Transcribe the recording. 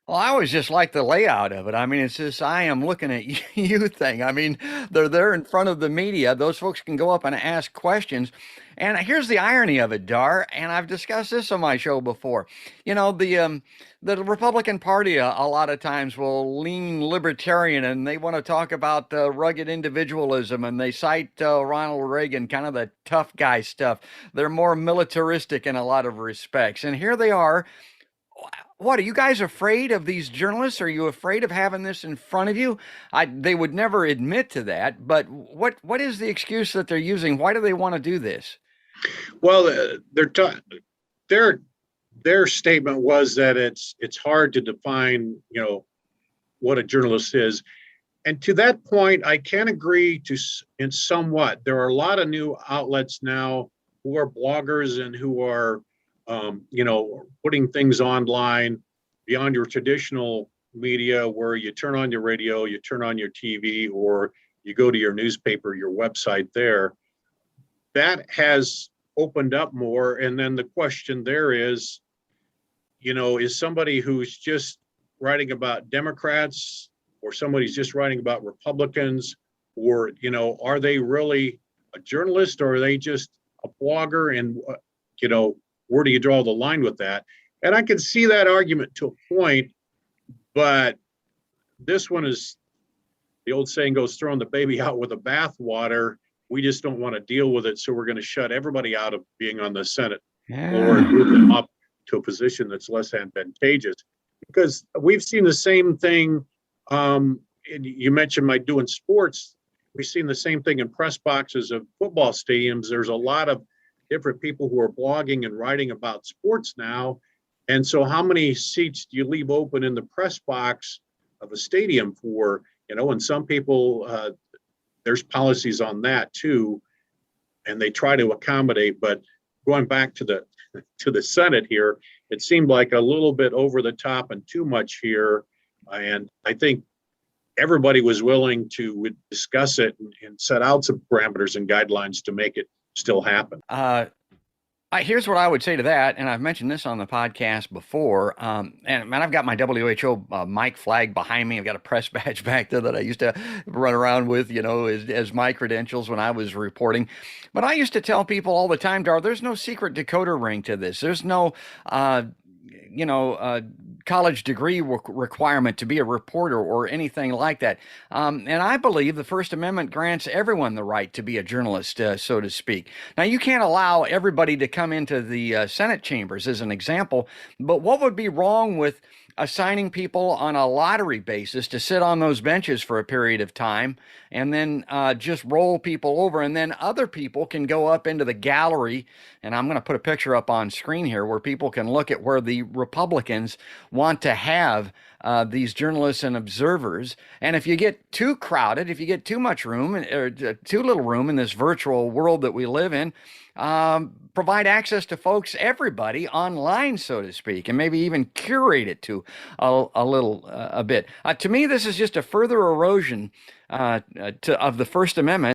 Well, I always just like the layout of it. I mean, it's this I am looking at you thing. I mean, they're there in front of the media. Those folks can go up and ask questions. And here's the irony of it, Dar, and I've discussed this on my show before. You know, the Republican Party a lot of times will lean libertarian and they want to talk about rugged individualism and they cite Ronald Reagan, kind of the tough guy stuff. They're more militaristic in a lot of respects. And here they are. What, are you guys afraid of these journalists? Are you afraid of having this in front of you? They would never admit to that, but what is the excuse that they're using? Why do they want to do this? Well, their their statement was that it's hard to define, what a journalist is. And to that point, I can agree to in somewhat. There are a lot of new outlets now who are bloggers and who are, putting things online beyond your traditional media, where you turn on your radio, you turn on your TV, or you go to your newspaper, your website there. That has opened up more. And then the question there is somebody who's just writing about Democrats or somebody's just writing about Republicans, or, are they really a journalist or are they just a blogger? And, where do you draw the line with that? And I can see that argument to a point, but this one is, the old saying goes, throwing the baby out with the bathwater. We just don't want to deal with it. So we're going to shut everybody out of being on the Senate floor and move them up to a position that's less advantageous. Because we've seen the same thing. And you mentioned my doing sports. We've seen the same thing in press boxes of football stadiums. There's a lot of different people who are blogging and writing about sports now. And so how many seats do you leave open in the press box of a stadium for, and some people, there's policies on that too, and they try to accommodate. But going back to the Senate here, it seemed like a little bit over the top and too much here. And I think everybody was willing to discuss it and set out some parameters and guidelines to make it still happen. Here's what I would say to that, and I've mentioned this on the podcast before. And man, I've got my WHO mic flag behind me. I've got a press badge back there that I used to run around with, as my credentials when I was reporting. But I used to tell people all the time, Dar, there's no secret decoder ring to this. There's no, college degree requirement to be a reporter or anything like that. And I believe the First Amendment grants everyone the right to be a journalist, so to speak. Now, you can't allow everybody to come into the Senate chambers, as an example, but what would be wrong with assigning people on a lottery basis to sit on those benches for a period of time and then just roll people over, and then other people can go up into the gallery, and I'm going to put a picture up on screen here where people can look at where the Republicans want to have these journalists and observers. And if you get too crowded, if you get too much room or too little room in this virtual world that we live in, provide access to folks, everybody online, so to speak, and maybe even curate it to a bit. To me, this is just a further erosion of the First Amendment.